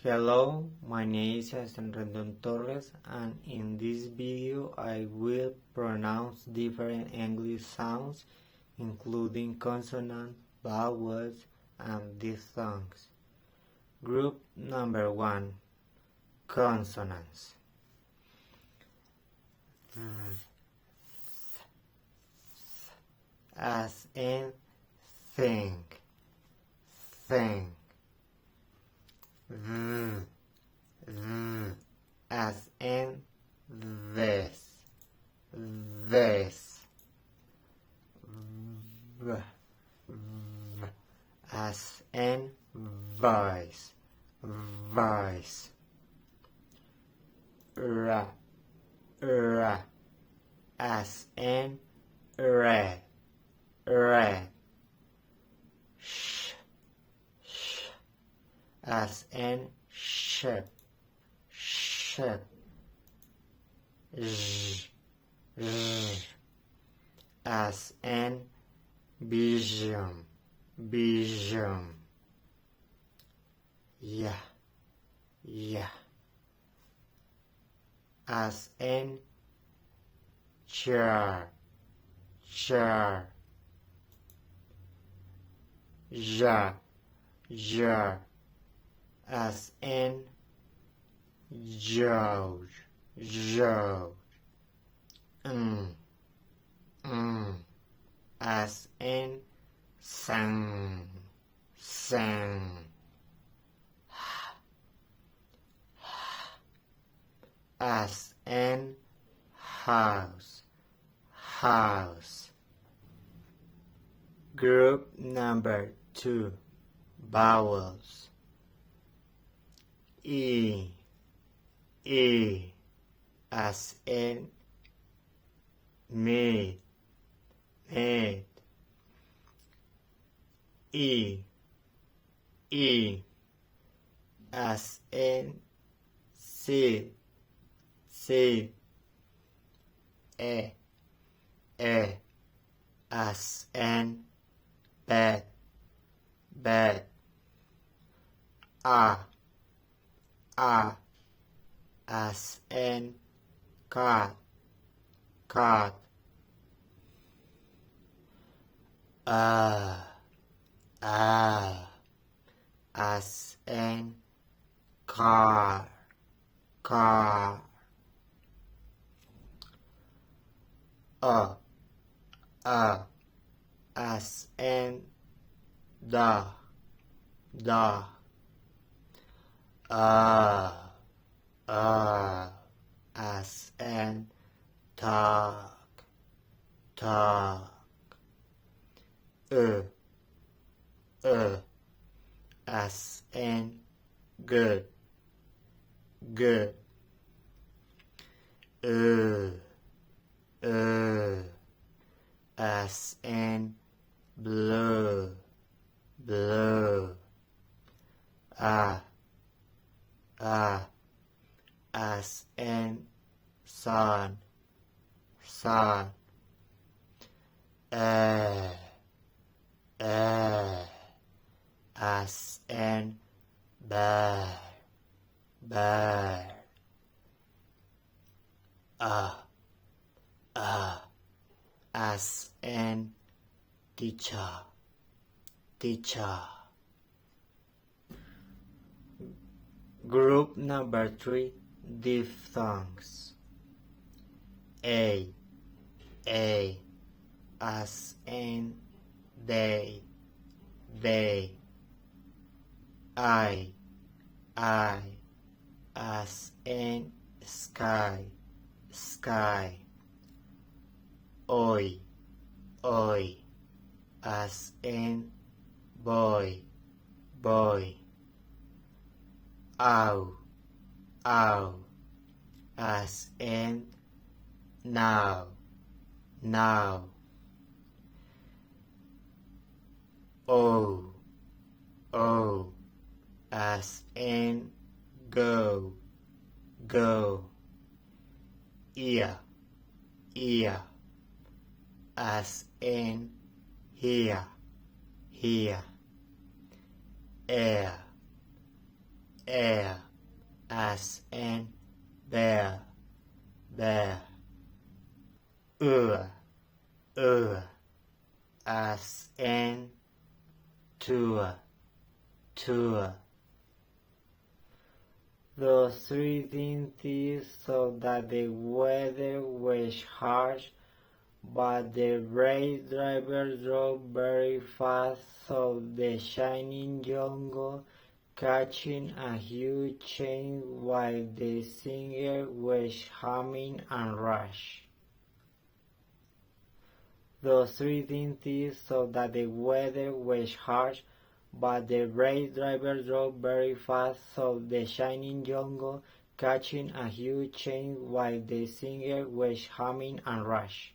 Hello, my name is Rendon Torres, and in this video I will pronounce different English sounds including consonants, vowels, and diphthongs. Group number 1. Consonants. As in think. As in this. As in voice. As in red. As in ship. As in vision. Yeah. As in chair. Ja. As in George. As in sang. As in house. Group number 2. Vowels. E. As in meat. E. As in seed. E. As in bed. A. As in cat. As in car. As in dog. As in talk. As in good. As in blue. As in sun. As in bear. As in teacher. Group number 3. Diphthongs. A. As in day. I. As in sky. Oi. As in boy. Ow. As in now. O. As in go. Ear. As in here. Air. air, as in bear, bear. As in tour, tour. The three things so that the weather was harsh, but the race driver drove very fast through the shining jungle, catching a huge change while the singer was humming and rush. The three things so that the weather was harsh, but the race driver drove very fast through the shining jungle, catching a huge change while the singer was humming and rush.